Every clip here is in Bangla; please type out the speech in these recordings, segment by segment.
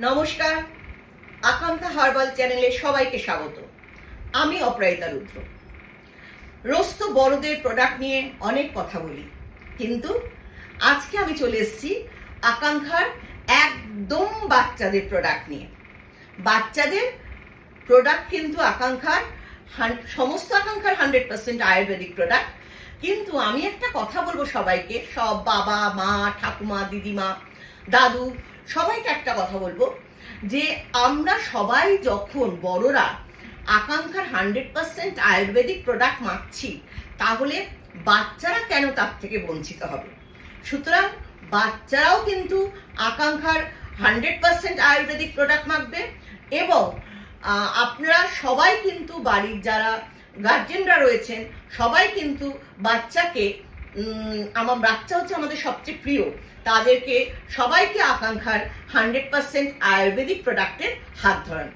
নমস্কার, আকাঙ্ক্ষা হার্বাল চ্যানেলে সবাইকে স্বাগত। আমি অপরাজিতা রুদ্র। রোজ তো বড়দের প্রোডাক্ট নিয়ে অনেক কথা বলি, কিন্তু আজকে আমি চলে এসেছি আকাঙ্ক্ষার একদম বাচ্চাদের প্রোডাক্ট নিয়ে। বাচ্চাদের প্রোডাক্ট কিন্তু আকাঙ্ক্ষার সমস্ত আকাঙ্ক্ষার 100% আয়ুর্বেদিক প্রোডাক্ট। কিন্তু আমি একটা কথা বলবো সবাইকে, সব বাবা মা ঠাকুমা দিদিমা দাদু সবাইকে একটা কথা বলবো যে আমরা সবাই যখন বড়রা আকাঙ্ক্ষার 100% আয়ুর্বেদিক প্রোডাক্ট মাখছি, তাহলে বাচ্চারা কেন তার থেকে বঞ্চিত হবে? সুতরাং বাচ্চারাও কিন্তু আকাঙ্ক্ষার 100% আয়ুর্বেদিক প্রোডাক্ট মাখবে। এবং আপনারা সবাই কিন্তু বাড়ির যারা গার্জেনরা রয়েছেন সবাই কিন্তু বাচ্চাকে, আমার বাচ্চা হচ্ছে আমাদের সবচেয়ে প্রিয়, তাদেরকে সবাইকে আকাঙ্ক্ষার 100% আয়ুর্বেদিক প্রোডাক্টের হাত ধরান।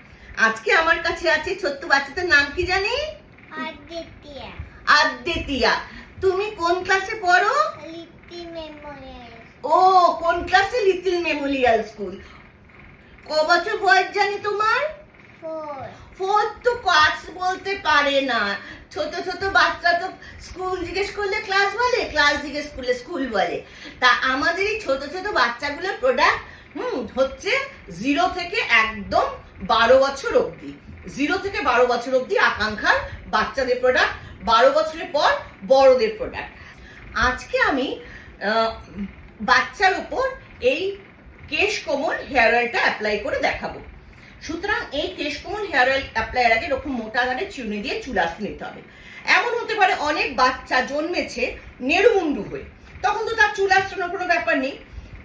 আজকে আমার কাছে আছে ছোট্ট বাচ্চাটার নাম কি জানি? আদিতিয়া। আদিতিয়া, তুমি কোন ক্লাসে পড়ো? Little Memorial. ও, কোন ক্লাসে? Little Memorial school. ক বছর বয়স জানি তোমার? 4। ফোর্থ তো ক্লাস বলতে পারে না, ছোট ছোট বাচ্চা তো স্কুল জিজ্ঞেস করলে ক্লাস বলে, ক্লাস জিজ্ঞেস করলে স্কুল বলে। তা আমাদের এই ছোট ছোট বাচ্চাগুলোর প্রোডাক্ট হচ্ছে 0 থেকে একদম 12 বছর অবধি। 0 থেকে 12 বছর অবধি আকাঙ্ক্ষার বাচ্চাদের প্রোডাক্ট, 12 বছরের পর বড়দের প্রোডাক্ট। আজকে আমি বাচ্চার উপর এই কেশ কোমল হেয়ার অয়েলটা অ্যাপ্লাই করে দেখাবো। সুতরাং এই কেশ কোমল হেয়ার অয়েল অ্যাপ্লাইয়ের আগে এরকম মোটা গাড়ে চিউনি দিয়ে চুল আসতে নিতে হবে। এমন হতে পারে অনেক বাচ্চা জন্মেছে নেড়ুমুন্ডু হয়ে, তখন তো তার চুল আসানোর কোনো ব্যাপার নেই।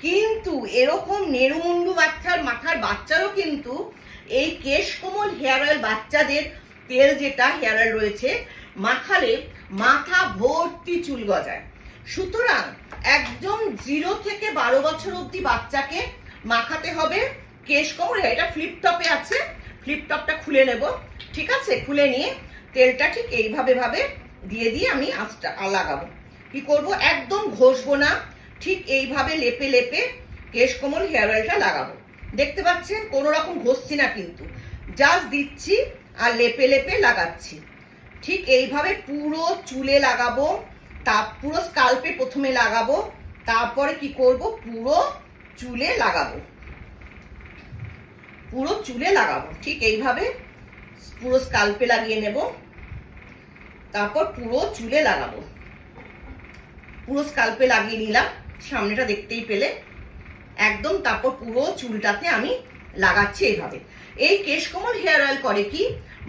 কিন্তু এরকম নেড়ুমুন্ডু বাচ্চার মাথার বাচ্চারও কিন্তু এই কেশ কোমল হেয়ার অয়েল বাচ্চাদের তেল যেটা হেয়ার অয়েল রয়েছে মাখালে মাথা ভর্তি চুল গজায়। সুতরাং একদম 0 থেকে 12 বছর অবধি বাচ্চাকে মাখাতে হবে কেশ কোমল। এটা ফ্লিপ টপে আছে, ফ্লিপ টপটা খুলে নেব। ঠিক আছে, খুলে নিয়ে তেলটা ঠিক এইভাবে দিয়ে আমি আঁচটা লাগাবো। কি করব, একদম ঘষবো না, ঠিক এইভাবে লেপে লেপে কেশ কোমল হেয়ার অয়েলটা লাগাবো। দেখতে পাচ্ছেন কোনো রকম ঘষছি না, কিন্তু জাস্ট দিচ্ছি আর লেপে লেপে লাগাচ্ছি। ঠিক এইভাবে পুরো চুলে লাগাবো, পুরো স্কাল্পে প্রথমে লাগাবো, তারপরে কি করব, পুরো চুলে লাগাবো, পুরো চুলে লাগাবো। ঠিক এইভাবে পুরো স্কাল্পে লাগিয়ে নেব, তারপর পুরো চুলে লাগাবো। পুরো স্কাল্পে লাগিয়ে নিলাম, সামনেটা দেখতেই পেলে একদম। তারপর পুরো চুলটাতে আমি লাগাচ্ছি এইভাবে। এই কেশ কোমল হেয়ার অয়েল করে কি,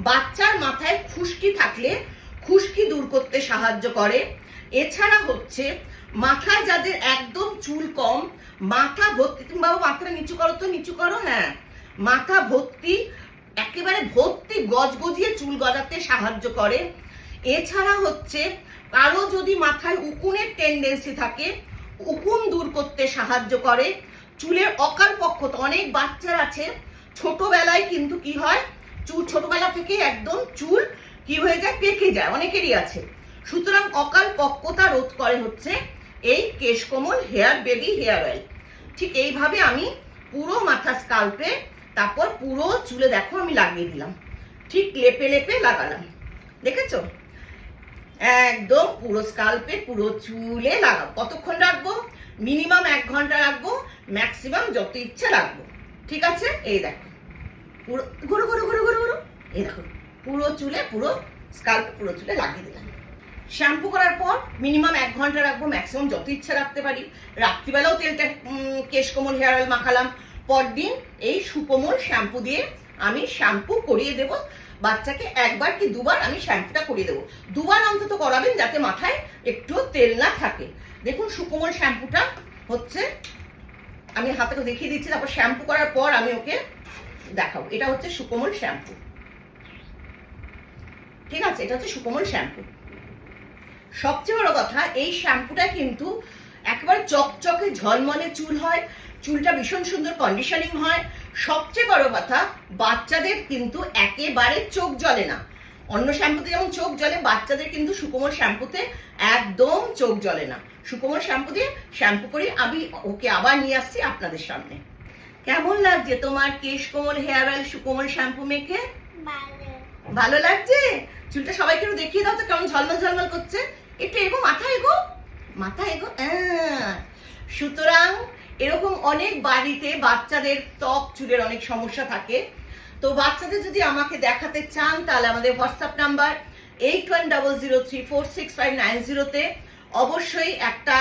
বাচ্চার মাথায় খুশকি থাকলে খুশকি দূর করতে সাহায্য করে। এছাড়া হচ্ছে মাথায় যাদের একদম চুল কম, মাথা ভর্তি, তুমি বাবু মাথাটা নিচু করো তো, নিচু করো, হ্যাঁ, মাথা ভর্তি একেবারে ভর্তি গজগজিয়ে চুল গজাতে সাহায্য করে। এছাড়া হচ্ছে কারো যদি মাথায় উকুনের টেন্ডেন্সি থাকে, উকুন দূর করতে সাহায্য করে। চুলের অকাল পক্ষতা, অনেক বাচ্চার আছে ছোটবেলায় কিন্তু কি হয়, চুল ছোটবেলা থেকে একদম চুল কি হয়ে যায়, পেকে যায়, অনেকেরই আছে। সুতরাং অকাল পক্কতা রোধ করে হচ্ছে এই কেশ কোমল হেয়ার বেবি হেয়ার অয়েল। ঠিক এইভাবে আমি পুরো মাথা স্কাল্পে, তারপর পুরো চুলে দেখো আমি লাগিয়ে দিলাম, ঠিক লেপে লেপে লাগালাম। দেখেছো, একদম পুরো স্কাল্পে পুরো চুলে লাগাবো। কতক্ষণ রাখবো? মিনিমাম 1 ঘন্টা রাখবো, ম্যাক্সিমাম যত ইচ্ছে রাখবো। ঠিক আছে, এই দেখো পুরো ঘুরো ঘুরো ঘুরো ঘুরো ঘুরো, এই দেখো পুরো চুলে, পুরো স্কাল্পে পুরো চুলে লাগিয়ে দিলাম। শ্যাম্পু করার পর মিনিমাম 1 ঘন্টা রাখবো, ম্যাক্সিমাম যত ইচ্ছা রাখতে পারি। রাত্রিবেলাও তেলটা কেশ কোমল হেয়ার অয়েল মাখালাম, পরদিন এই সুকোমল শ্যাম্পু দিয়ে আমি শ্যাম্পু করিয়ে দেব বাচ্চাকে। 1বার কি 2বার আমি শ্যাম্পুটা করিয়ে দেবো। 2বার অন্তত করাবেন, যাতে মাথায় একটু তেল না থাকে। দেখুন সুকোমল শ্যাম্পুটা হচ্ছে, আমি হাতে দেখিয়ে দিচ্ছি, তারপর শ্যাম্পু করার পর আমি ওকে দেখাবো। এটা হচ্ছে সুকোমল শ্যাম্পু। ঠিক আছে, এটা হচ্ছে সুকোমল শ্যাম্পু। সবচেয়ে বড় কথা, এই শ্যাম্পুটা কিন্তু একেবারে চকচকে ঝলমলে চুল হয়, চুলটা ভীষণ সুন্দর কন্ডিশনিং হয়। সবচেয়ে বড় কথা, বাচ্চাদের কিন্তু একেবারে চোখ জ্বলে না। অন্য শ্যাম্পুতে যেমন চোখ জ্বলে, বাচ্চাদের কিন্তু সুকোমল শ্যাম্পুতে একদম চোখ জ্বলে না। সুকোমল শ্যাম্পু দিয়ে শ্যাম্পু করে আমি ওকে আবার নিয়ে আসছি আপনাদের সামনে। কেমন লাগছে তোমার কেশ কোমল হেয়ার অয়েল সুকোমল শ্যাম্পু মেখে? ভালো। ভালো লাগছে? চুলটা সবাইকে একটু দেখিয়ে দাও তো কেমন ঝলমল ঝলমল করছে। একটু এগো, মাথা এগো, মাথা এগো। সুতরাং এরকম অনেক বাড়িতে বাচ্চাদের ত্বক চুলের অনেক সমস্যা থাকে। তো বাচ্চাদের যদি আমাকে দেখাতে চান তাহলে আমাদের হোয়াটসঅ্যাপ নাম্বার 8100346590 অবশ্যই একটা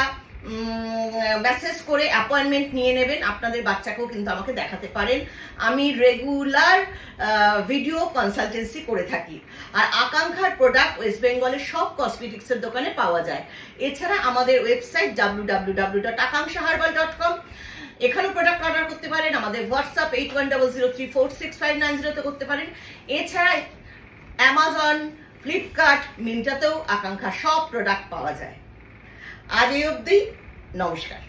মেসেজ করে অ্যাপয়েন্টমেন্ট নিয়ে নেবেন। আপনাদের বাচ্চাকেও কিন্তু আমাকে দেখাতে পারেন। আমি রেগুলার ভিডিও কনসালটেন্সি করে থাকি। আর আকাঙ্ক্ষার প্রোডাক্ট ওয়েস্ট বেঙ্গলের সব কসমেটিক্সের দোকানে পাওয়া যায়। এছাড়া আমাদের ওয়েবসাইট www.akankshaherbal.com, এখানেও প্রোডাক্ট অর্ডার করতে পারেন। আমাদের হোয়াটসঅ্যাপ 8100346590 করতে পারেন। এছাড়া অ্যামাজন, ফ্লিপকার্ট, মিন্ত্রাতেও আকাঙ্ক্ষা সব প্রোডাক্ট পাওয়া যায়। আজ এই অবধি, নমস্কার।